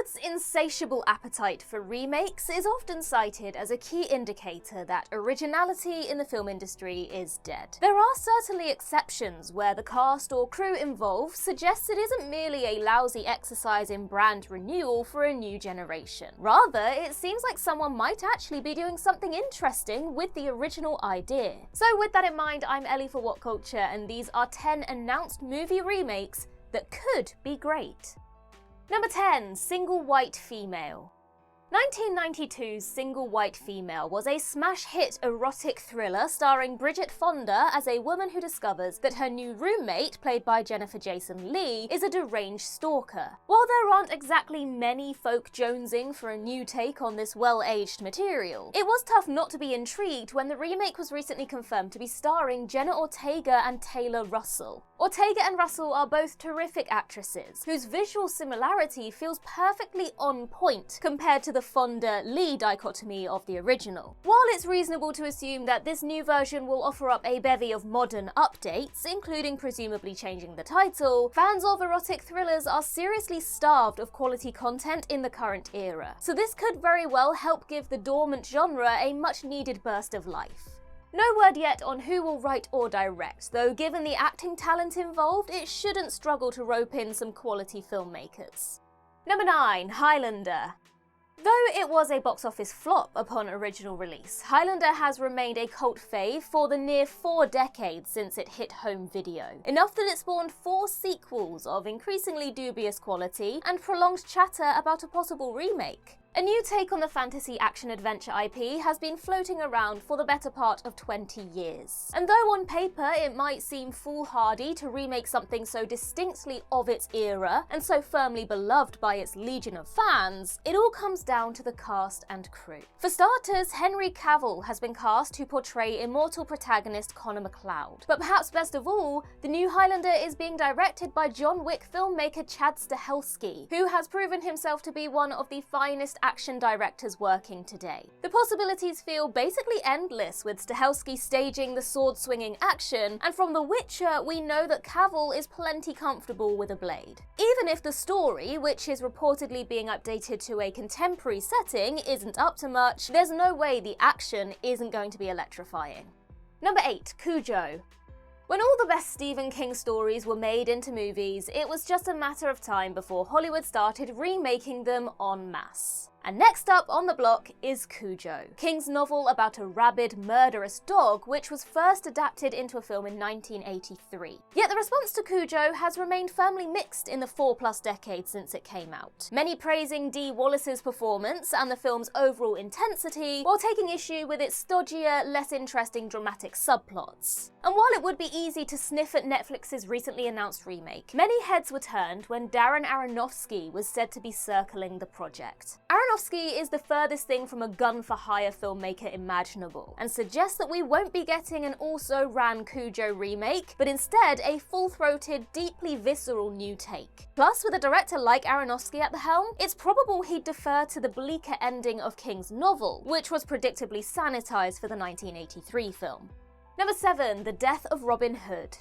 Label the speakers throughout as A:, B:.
A: Hollywood's insatiable appetite for remakes is often cited as a key indicator that originality in the film industry is dead. There are certainly exceptions where the cast or crew involved suggests it isn't merely a lousy exercise in brand renewal for a new generation. Rather, it seems like someone might actually be doing something interesting with the original idea. So with that in mind, I'm Ellie for What Culture, and these are 10 announced movie remakes that could be great. Number 10. Single White Female. 1992's Single White Female was a smash hit erotic thriller starring Bridget Fonda as a woman who discovers that her new roommate, played by Jennifer Jason Leigh, is a deranged stalker. While there aren't exactly many folk jonesing for a new take on this well-aged material, it was tough not to be intrigued when the remake was recently confirmed to be starring Jenna Ortega and Taylor Russell. Ortega and Russell are both terrific actresses, whose visual similarity feels perfectly on point compared to the Fonda-Leigh dichotomy of the original. While it's reasonable to assume that this new version will offer up a bevy of modern updates, including presumably changing the title, fans of erotic thrillers are seriously starved of quality content in the current era. So this could very well help give the dormant genre a much-needed burst of life. No word yet on who will write or direct, though given the acting talent involved, it shouldn't struggle to rope in some quality filmmakers. Number 9. Highlander. Though it was a box office flop upon original release, Highlander has remained a cult fave for the near 4 decades since it hit home video, enough that it spawned 4 sequels of increasingly dubious quality and prolonged chatter about a possible remake. A new take on the fantasy action-adventure IP has been floating around for the better part of 20 years. And though on paper it might seem foolhardy to remake something so distinctly of its era and so firmly beloved by its legion of fans, it all comes down to the cast and crew. For starters, Henry Cavill has been cast to portray immortal protagonist Connor MacLeod. But perhaps best of all, the new Highlander is being directed by John Wick filmmaker Chad Stahelski, who has proven himself to be one of the finest action directors working today. The possibilities feel basically endless, with Stahelski staging the sword-swinging action, and from The Witcher we know that Cavill is plenty comfortable with a blade. Even if the story, which is reportedly being updated to a contemporary setting, isn't up to much, there's no way the action isn't going to be electrifying. Number 8. Cujo. When all the best Stephen King stories were made into movies, it was just a matter of time before Hollywood started remaking them en masse. And next up on the block is Cujo, King's novel about a rabid, murderous dog which was first adapted into a film in 1983. Yet the response to Cujo has remained firmly mixed in the 4+ decades since it came out. Many praising Dee Wallace's performance and the film's overall intensity, while taking issue with its stodgier, less interesting dramatic subplots. And while it would be easy to sniff at Netflix's recently announced remake, many heads were turned when Darren Aronofsky was said to be circling the project. Aronofsky is the furthest thing from a gun-for-hire filmmaker imaginable, and suggests that we won't be getting an also-ran Cujo remake, but instead a full-throated, deeply visceral new take. Plus, with a director like Aronofsky at the helm, it's probable he'd defer to the bleaker ending of King's novel, which was predictably sanitized for the 1983 film. Number 7. The Death of Robin Hood.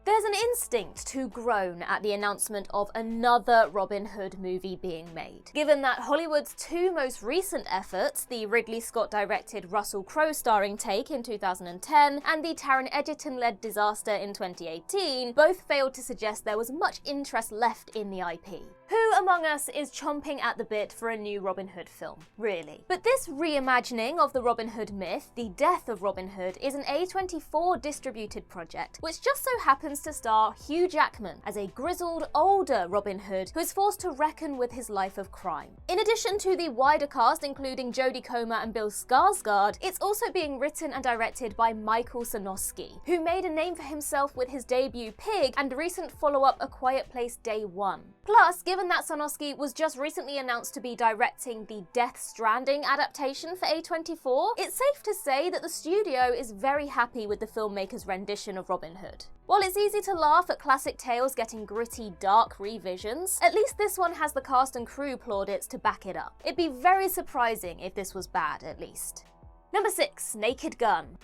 A: There's an instinct to groan at the announcement of another Robin Hood movie being made, given that Hollywood's 2 most recent efforts, the Ridley Scott-directed Russell Crowe starring take in 2010 and the Taron Egerton-led Disaster in 2018, both failed to suggest there was much interest left in the IP. Who among us is chomping at the bit for a new Robin Hood film, really? But this reimagining of the Robin Hood myth, The Death of Robin Hood, is an A24 distributed project, which just so happens to star Hugh Jackman as a grizzled, older Robin Hood who is forced to reckon with his life of crime. In addition to the wider cast including Jodie Comer and Bill Skarsgård, it's also being written and directed by Michael Sarnoski, who made a name for himself with his debut Pig and recent follow-up A Quiet Place Day One. Plus, given that Sarnoski was just recently announced to be directing the Death Stranding adaptation for A24, it's safe to say that the studio is very happy with the filmmaker's rendition of Robin Hood. While it's easy to laugh at classic tales getting gritty, dark revisions, at least this one has the cast and crew plaudits to back it up. It'd be very surprising if this was bad, at least. Number 6. Naked Gun.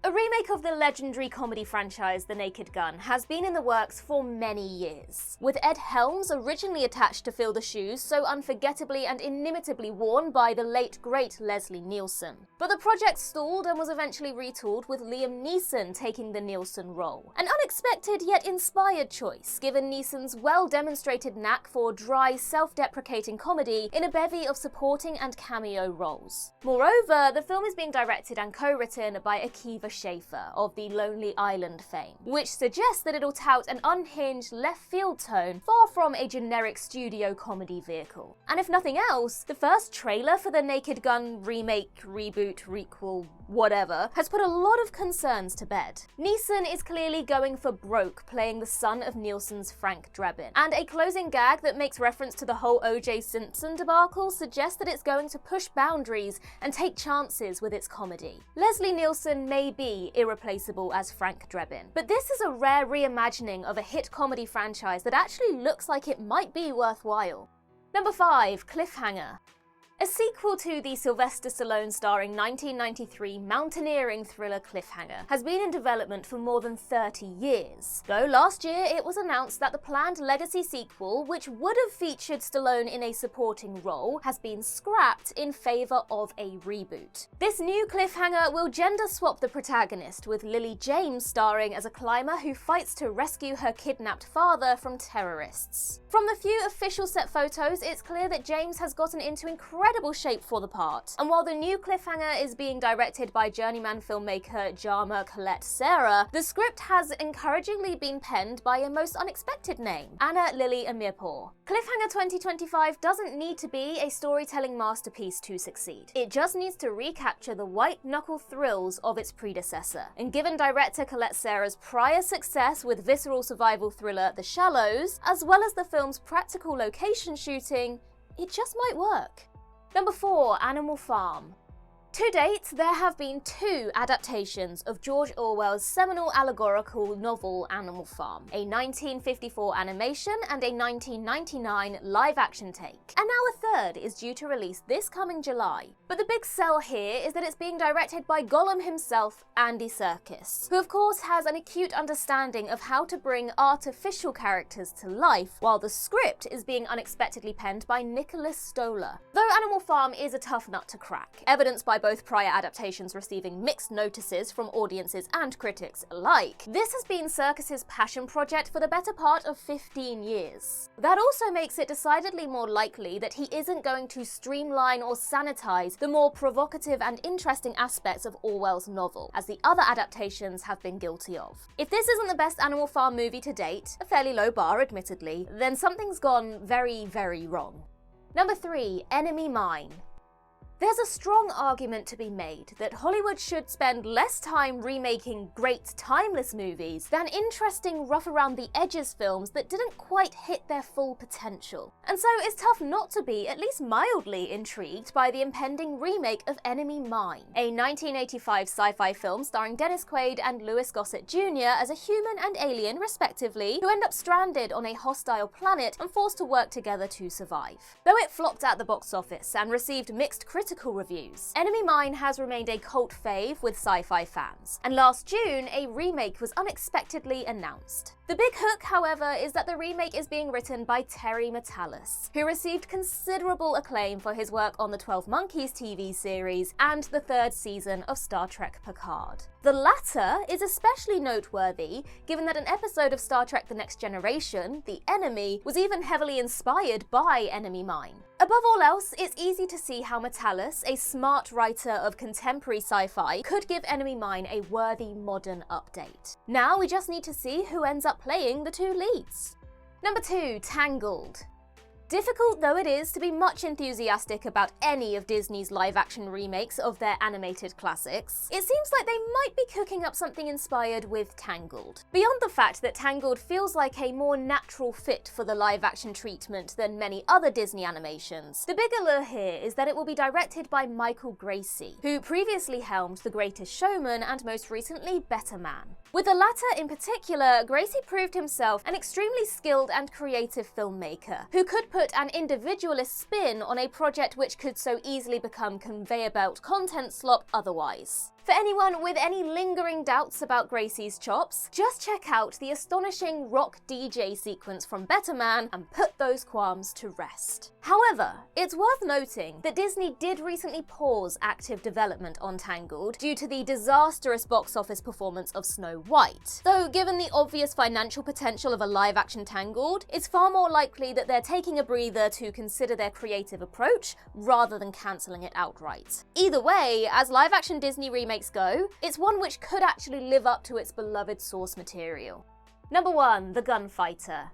A: A remake of the legendary comedy franchise The Naked Gun has been in the works for many years, with Ed Helms originally attached to fill the shoes so unforgettably and inimitably worn by the late great Leslie Nielsen. But the project stalled and was eventually retooled with Liam Neeson taking the Nielsen role. An unexpected yet inspired choice, given Neeson's well-demonstrated knack for dry, self-deprecating comedy in a bevy of supporting and cameo roles. Moreover, the film is being directed and co-written by Akiva Schaffer of the Lonely Island fame, which suggests that it'll tout an unhinged left-field tone far from a generic studio comedy vehicle. And if nothing else, the first trailer for the Naked Gun remake, reboot, requel, whatever, has put a lot of concerns to bed. Neeson is clearly going for broke playing the son of Nielsen's Frank Drebin, and a closing gag that makes reference to the whole O.J. Simpson debacle suggests that it's going to push boundaries and take chances with its comedy. Leslie Nielsen may be irreplaceable as Frank Drebin, but this is a rare reimagining of a hit comedy franchise that actually looks like it might be worthwhile. Number 5. Cliffhanger. A sequel to the Sylvester Stallone starring 1993 mountaineering thriller Cliffhanger has been in development for more than 30 years. Though last year it was announced that the planned legacy sequel, which would have featured Stallone in a supporting role, has been scrapped in favour of a reboot. This new Cliffhanger will gender swap the protagonist, with Lily James starring as a climber who fights to rescue her kidnapped father from terrorists. From the few official set photos, it's clear that James has gotten into incredible shape for the part, and while the new Cliffhanger is being directed by journeyman filmmaker Jarma Colette Serra, the script has encouragingly been penned by a most unexpected name, Anna Lily Amirpour. Cliffhanger 2025 doesn't need to be a storytelling masterpiece to succeed. It just needs to recapture the white-knuckle thrills of its predecessor, and given director Colette Serra's prior success with visceral survival thriller The Shallows, as well as the film's practical location shooting, it just might work. Number 4. Animal Farm. To date, there have been 2 adaptations of George Orwell's seminal allegorical novel Animal Farm, a 1954 animation and a 1999 live-action take. And now a third is due to release this coming July. But the big sell here is that it's being directed by Gollum himself, Andy Serkis, who of course has an acute understanding of how to bring artificial characters to life, while the script is being unexpectedly penned by Nicholas Stoller. Though Animal Farm is a tough nut to crack, evidenced by both prior adaptations receiving mixed notices from audiences and critics alike, this has been Serkis's passion project for the better part of 15 years. That also makes it decidedly more likely that he isn't going to streamline or sanitize the more provocative and interesting aspects of Orwell's novel, as the other adaptations have been guilty of. If this isn't the best Animal Farm movie to date, a fairly low bar admittedly, then something's gone very, very wrong. Number 3. Enemy Mine. There's a strong argument to be made that Hollywood should spend less time remaking great timeless movies than interesting rough-around-the-edges films that didn't quite hit their full potential. And so it's tough not to be at least mildly intrigued by the impending remake of Enemy Mine, a 1985 sci-fi film starring Dennis Quaid and Louis Gossett Jr. as a human and alien, respectively, who end up stranded on a hostile planet and forced to work together to survive. Though it flopped at the box office and received mixed critical reviews, Enemy Mine has remained a cult fave with sci-fi fans, and last June a remake was unexpectedly announced. The big hook, however, is that the remake is being written by Terry Matalas, who received considerable acclaim for his work on the 12 Monkeys TV series and the 3rd season of Star Trek Picard. The latter is especially noteworthy given that an episode of Star Trek The Next Generation, The Enemy, was even heavily inspired by Enemy Mine. Above all else, it's easy to see how Matalas, a smart writer of contemporary sci-fi, could give Enemy Mine a worthy modern update. Now we just need to see who ends up playing the 2 leads. Number 2. Tangled. Difficult though it is to be much enthusiastic about any of Disney's live-action remakes of their animated classics, it seems like they might be cooking up something inspired with Tangled. Beyond the fact that Tangled feels like a more natural fit for the live-action treatment than many other Disney animations, the big allure here is that it will be directed by Michael Gracey, who previously helmed The Greatest Showman and most recently Better Man. With the latter in particular, Gracey proved himself an extremely skilled and creative filmmaker, who could put an individualist spin on a project which could so easily become conveyor belt content slop otherwise. For anyone with any lingering doubts about Gracie's chops, just check out the astonishing rock DJ sequence from Better Man and put those qualms to rest. However, it's worth noting that Disney did recently pause active development on Tangled due to the disastrous box office performance of Snow White. Though given the obvious financial potential of a live-action Tangled, it's far more likely that they're taking a breather to consider their creative approach rather than cancelling it outright. Either way, as live-action Disney remakes go, it's one which could actually live up to its beloved source material. Number 1. The Gunfighter.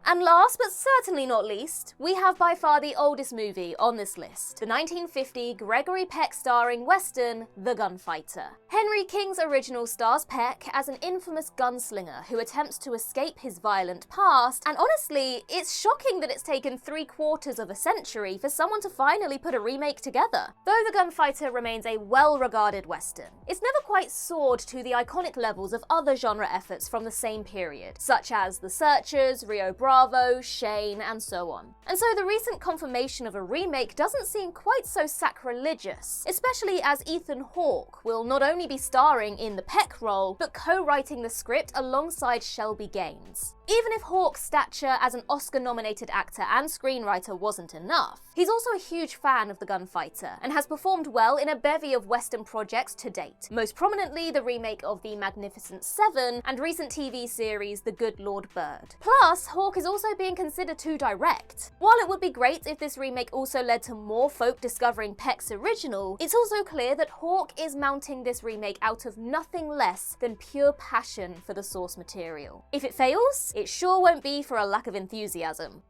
A: And last but certainly not least, we have by far the oldest movie on this list, the 1950 Gregory Peck starring western, The Gunfighter. Henry King's original stars Peck as an infamous gunslinger who attempts to escape his violent past, and honestly, it's shocking that it's taken 3/4 of a century for someone to finally put a remake together. Though The Gunfighter remains a well-regarded western, it's never quite soared to the iconic levels of other genre efforts from the same period, such as The Searchers, Rio Bravo, Shane, and so on. And so the recent confirmation of a remake doesn't seem quite so sacrilegious, especially as Ethan Hawke will not only be starring in the Peck role, but co-writing the script alongside Shelby Gaines. Even if Hawke's stature as an Oscar-nominated actor and screenwriter wasn't enough, he's also a huge fan of The Gunfighter and has performed well in a bevy of Western projects to date, most prominently the remake of The Magnificent Seven and recent TV series The Good Lord Bird. Plus, Hawke is also being considered to direct. While it would be great if this remake also led to more folk discovering Peck's original, it's also clear that Hawke is mounting this remake out of nothing less than pure passion for the source material. If it fails, it sure won't be for a lack of enthusiasm.